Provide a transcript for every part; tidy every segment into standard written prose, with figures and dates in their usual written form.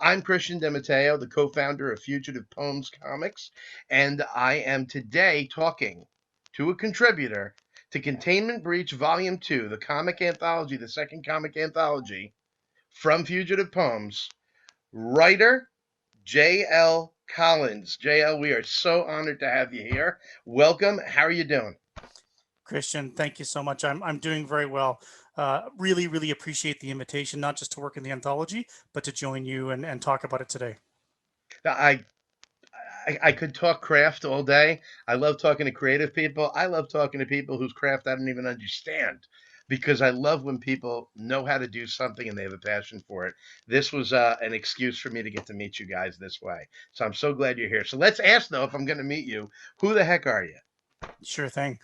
I'm Christian DeMatteo, the co-founder of Fugitive Poems Comics, and I am today talking to a contributor to Containment Breach Volume 2, the comic anthology, the second comic anthology from Fugitive Poems, writer J.L. Collins. J.L., we are so honored to have you here. Welcome. How are you doing? Christian, thank you so much. I'm doing very well. Really appreciate the invitation, not just to work in the anthology, but to join you and talk about it today. I I could talk craft all day. I love talking to creative people. I love talking to people whose craft I don't even understand because I love when people know how to do something and they have a passion for it. This was an excuse for me to get to meet you guys this way. So I'm so glad you're here. So let's ask, though, if I'm going to meet you, who the heck are you? Sure thing.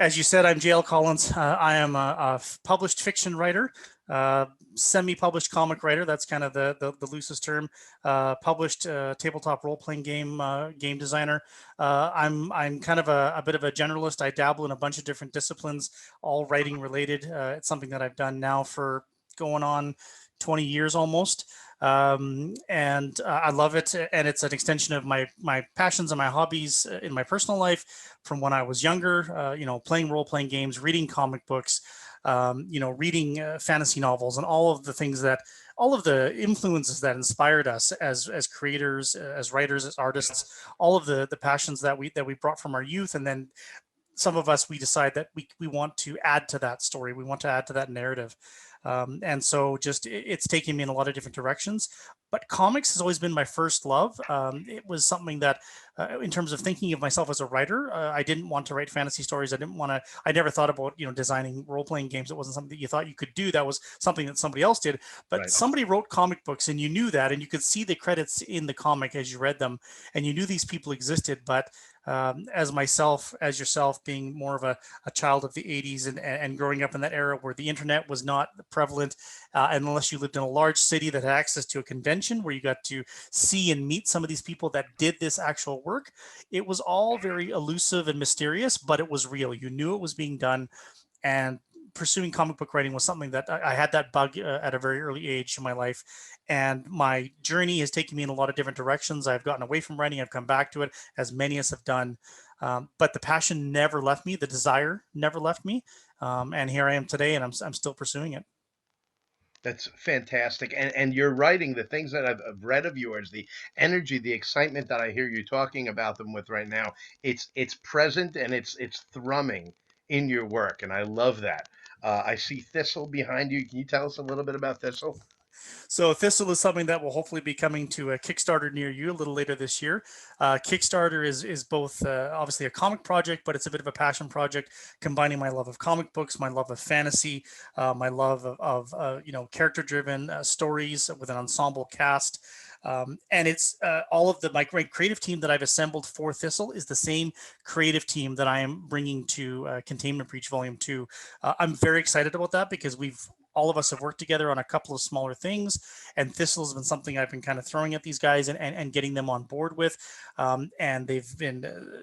As you said, I'm J.L Collins. I am a published fiction writer, uh, semi-published comic writer. That's kind of the loosest term. Published tabletop role-playing game designer. I'm kind of a bit of a generalist. I dabble in a bunch of different disciplines, all writing related. It's something that I've done now for going on 20 years almost. And I love it, and it's an extension of my passions and my hobbies in my personal life from when I was younger. Playing role playing games, reading comic books, reading fantasy novels, and all of the things that all of the influences that inspired us as creators, as writers, as artists, all of the passions that we brought from our youth, and then some of us, we decide that we want to add to that story, we want to add to that narrative. And so just it's taken me in a lot of different directions, but comics has always been my first love. It was something that in terms of thinking of myself as a writer, I didn't want to write fantasy stories. I never thought about designing role-playing games. It wasn't something that you thought you could do. That was something that somebody else did. But Right. somebody wrote comic books, and you knew that, and you could see the credits in the comic as you read them, and you knew these people existed. But as myself, as yourself, being more of a child of the 80s and growing up in that era where the internet was not prevalent, and unless you lived in a large city that had access to a convention where you got to see and meet some of these people that did this actual work, it was all very elusive and mysterious, but it was real. You knew it was being done, and pursuing comic book writing was something that I had that bug at a very early age in my life. And my journey has taken me in a lot of different directions. I've gotten away from writing, I've come back to it, as many us have done. But the passion never left me, the desire never left me. And here I am today, and I'm still pursuing it. That's fantastic. And you're writing the things that I've read of yours, the energy, the excitement that I hear you talking about them with right now. It's present and it's thrumming in your work, and I love that. I see Thistle behind you. Can you tell us a little bit about Thistle? So Thistle is something that will hopefully be coming to a Kickstarter near you a little later this year. Kickstarter is both obviously a comic project, but it's a bit of a passion project, combining my love of comic books, my love of fantasy, my love of character-driven stories with an ensemble cast. And it's all of my great creative team that I've assembled for Thistle is the same creative team that I am bringing to Containment Breach Volume 2. I'm very excited about that because all of us have worked together on a couple of smaller things, and Thistle has been something I've been kind of throwing at these guys and getting them on board with. And they've been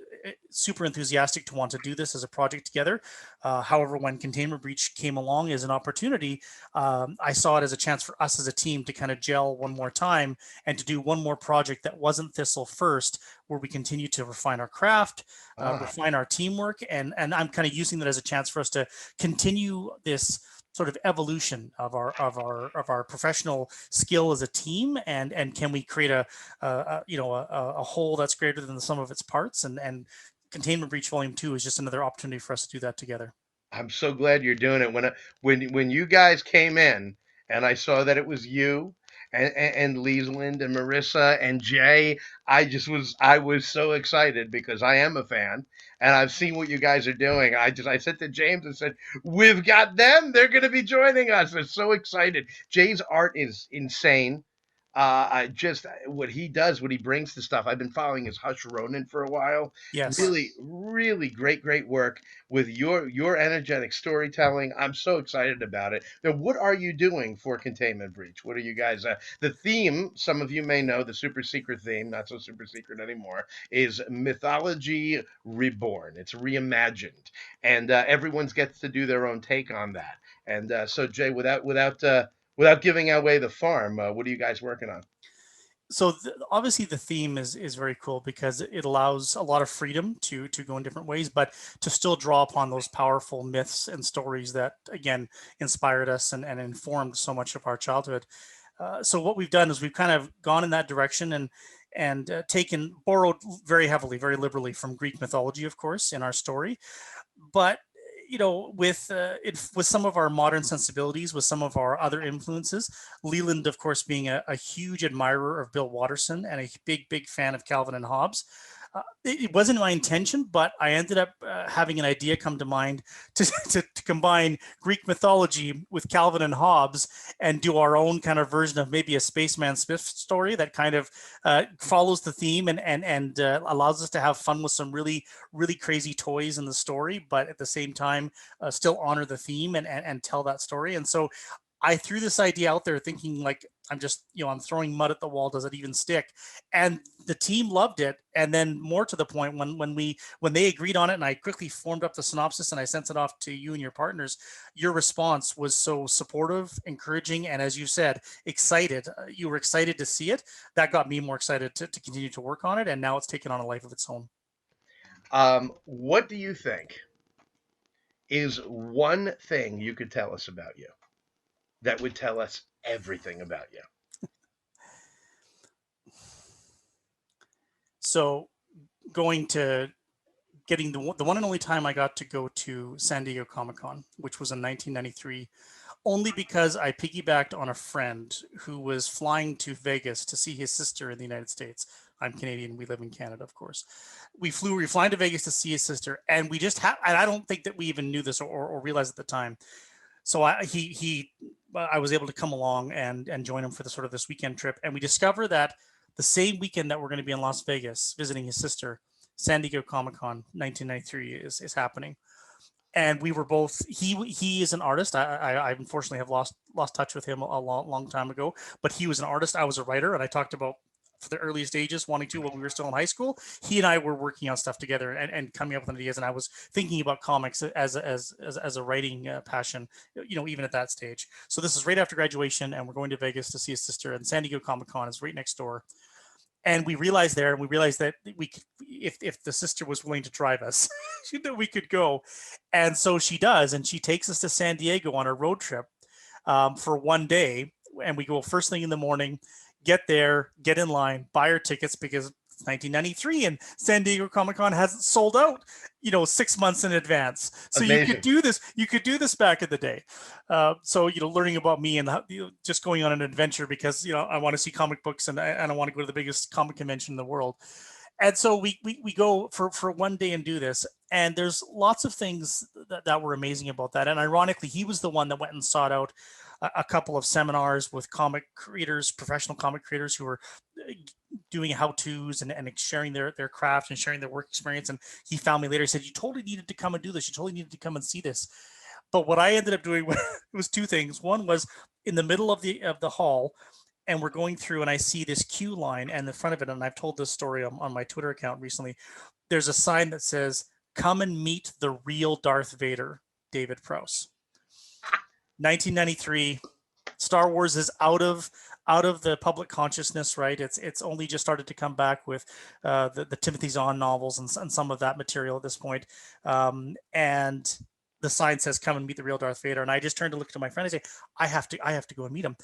super enthusiastic to want to do this as a project together. However, when Containment Breach came along as an opportunity, I saw it as a chance for us as a team to kind of gel one more time and to do one more project that wasn't Thistle first, where we continue to refine our craft, Ah, refine our teamwork, and I'm kind of using that as a chance for us to continue this sort of evolution of our professional skill as a team, and can we create a whole that's greater than the sum of its parts, and Containment Breach Volume 2 is just another opportunity for us to do that together. I'm so glad you're doing it. When you guys came in and I saw that it was you and Liesland and Marissa and Jay, I was so excited because I am a fan and I've seen what you guys are doing. I said to James and said, "We've got them. They're going to be joining us." I'm so excited. Jay's art is insane. I just what he does, what he brings to stuff. I've been following his Hush Ronin for a while. Yes. Really great work with your energetic storytelling. I'm so excited about it. Now, what are you doing for Containment Breach? What are you guys? The theme, some of you may know, the super secret theme, not so super secret anymore, is mythology reborn. It's reimagined, and everyone's gets to do their own take on that. And so, Jay, without giving away the farm, what are you guys working on? So obviously the theme is very cool because it allows a lot of freedom to go in different ways, but to still draw upon those powerful myths and stories that again inspired us and informed so much of our childhood. So what we've done is we've kind of gone in that direction and taken borrowed very heavily, very liberally from Greek mythology, of course, in our story, but with some of our modern sensibilities, with some of our other influences, Leland, of course, being a huge admirer of Bill Watterson and a big fan of Calvin and Hobbes. It wasn't my intention, but I ended up having an idea come to mind to combine Greek mythology with Calvin and Hobbes and do our own kind of version of maybe a Spaceman Smith story that kind of follows the theme and allows us to have fun with some really crazy toys in the story, but at the same time still honor the theme and tell that story. And so I threw this idea out there thinking like I'm throwing mud at the wall, does it even stick? And the team loved it. And then more to the point, when they agreed on it and I quickly formed up the synopsis and I sent it off to you and your partners, your response was so supportive, encouraging, and as you said, excited. You were excited to see it. That got me more excited to continue to work on it, and now it's taken on a life of its own. What do you think is one thing you could tell us about you that would tell us everything about you? So going to getting the one and only time I got to go to San Diego Comic Con, which was in 1993, only because I piggybacked on a friend who was flying to Vegas to see his sister in the United States. I'm Canadian. We live in Canada, of course. We were flying to Vegas to see his sister, and and I don't think that we even knew this or realized at the time. So I was able to come along and join him for the sort of this weekend trip, and we discover that the same weekend that we're going to be in Las Vegas visiting his sister, San Diego Comic Con 1993 is happening. And we were both. He is an artist. I unfortunately have lost touch with him a long time ago. But he was an artist. I was a writer, and I talked about for the early stages wanting to when we were still in high school. He and I were working on stuff together and coming up with ideas. And I was thinking about comics as a writing passion, even at that stage. So this is right after graduation, and we're going to Vegas to see his sister. And San Diego Comic Con is right next door, and we realized that we could, if the sister was willing to drive us, that we could go. And so she does, and she takes us to San Diego on a road trip for one day, and we go first thing in the morning, get there, get in line, buy our tickets because it's 1993 and San Diego Comic Con hasn't sold out, 6 months in advance. So Amazing. you could do this back in the day. So learning about me and just going on an adventure because I want to see comic books and I want to go to the biggest comic convention in the world. And so we go for one day and do this. And there's lots of things that were amazing about that. And ironically, he was the one that went and sought out a couple of seminars with comic creators, professional comic creators who were doing how-tos and sharing their craft and sharing their work experience. And he found me later. He said, "You totally needed to come and do this. You totally needed to come and see this." But what I ended up doing was two things. One was in the middle of the hall, and we're going through, and I see this queue line, and in front of it, and I've told this story on my Twitter account recently. There's a sign that says, "Come and meet the real Darth Vader, David Prowse." 1993, Star Wars is out of the public consciousness, right? It's only just started to come back with the Timothy Zahn novels and some of that material at this point. And the sign says, "Come and meet the real Darth Vader." And I just turned to look to my friend and say, I have to go and meet him.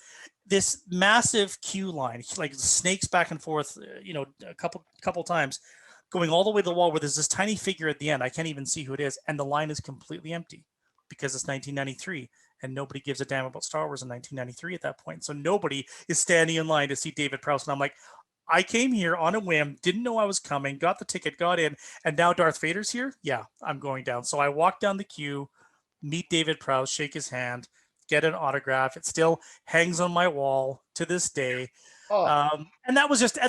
This massive queue line, like snakes back and forth, a couple times, going all the way to the wall where there's this tiny figure at the end. I can't even see who it is, and the line is completely empty because it's 1993 and nobody gives a damn about Star Wars in 1993 at that point. So nobody is standing in line to see David Prowse. And I'm like, I came here on a whim, didn't know I was coming, got the ticket, got in, and now Darth Vader's here? Yeah, I'm going down. So I walk down the queue, meet David Prowse, shake his hand, get an autograph. It still hangs on my wall to this day. Oh, And that was just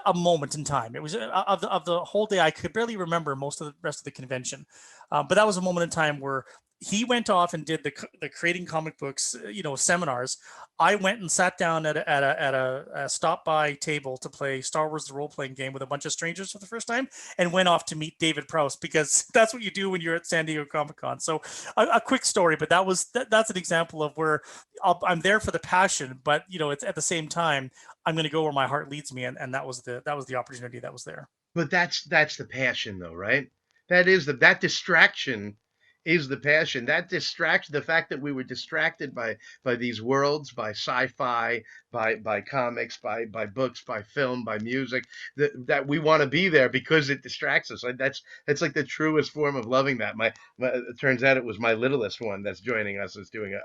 a moment in time. It was of the whole day. I could barely remember most of the rest of the convention, but that was a moment in time where he went off and did the creating comic books, seminars. I went and sat down at a stop by table to play Star Wars the role playing game with a bunch of strangers for the first time, and went off to meet David Prowse because that's what you do when you're at San Diego Comic Con. So a quick story, but that's an example of where I'm there for the passion, but it's at the same time I'm going to go where my heart leads me, and that was the opportunity that was there. But that's the passion, though, right? That distraction is the passion. That distraction, the fact that we were distracted by these worlds, by sci-fi, by comics, by books, by film, by music, that we want to be there because it distracts us. Like that's like the truest form of loving that. It turns out it was my littlest one that's joining us, is doing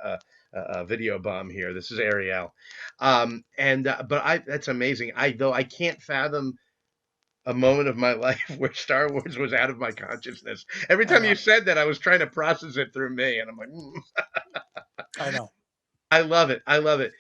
a video bomb here. This is Ariel, and but I that's amazing. I can't fathom a moment of my life where Star Wars was out of my consciousness. Every I time you know. said that, I was trying to process it through me, and I'm like, I know. I love it. I love it.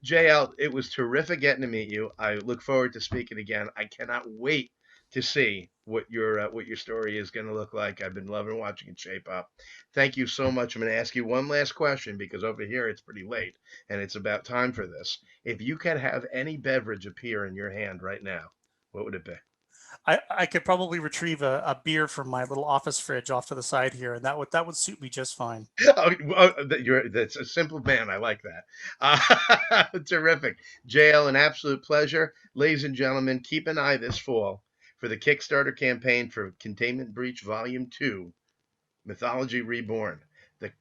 JL, it was terrific getting to meet you. I look forward to speaking again. I cannot wait to see what your story is going to look like. I've been loving watching it shape up. Thank you so much. I'm going to ask you one last question because over here it's pretty late and it's about time for this. If you could have any beverage appear in your hand right now, what would it be? I could probably retrieve a beer from my little office fridge off to the side here, and that would suit me just fine. That's a simple man. I like that. Terrific. JL, an absolute pleasure. Ladies and gentlemen, keep an eye this fall for the Kickstarter campaign for Containment Breach Volume 2, Mythology Reborn. The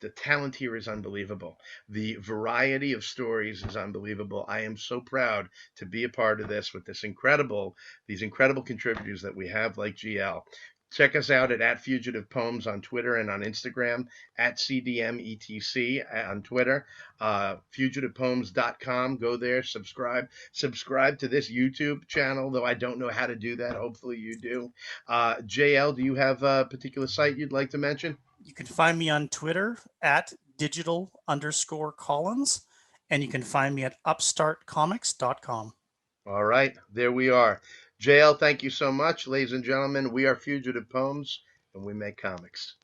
the talent here is unbelievable. The variety of stories is unbelievable. I am so proud to be a part of this with these incredible contributors that we have like GL. Check us out at Fugitive Poems on Twitter and on Instagram, at CDMETC on Twitter, fugitivepoems.com. Go there, subscribe to this YouTube channel, though I don't know how to do that. Hopefully you do. JL, do you have a particular site you'd like to mention? You can find me on Twitter at digital_Collins, and you can find me at upstartcomics.com. All right, there we are. JL, thank you so much. Ladies and gentlemen, we are Fugitive Poems, and we make comics.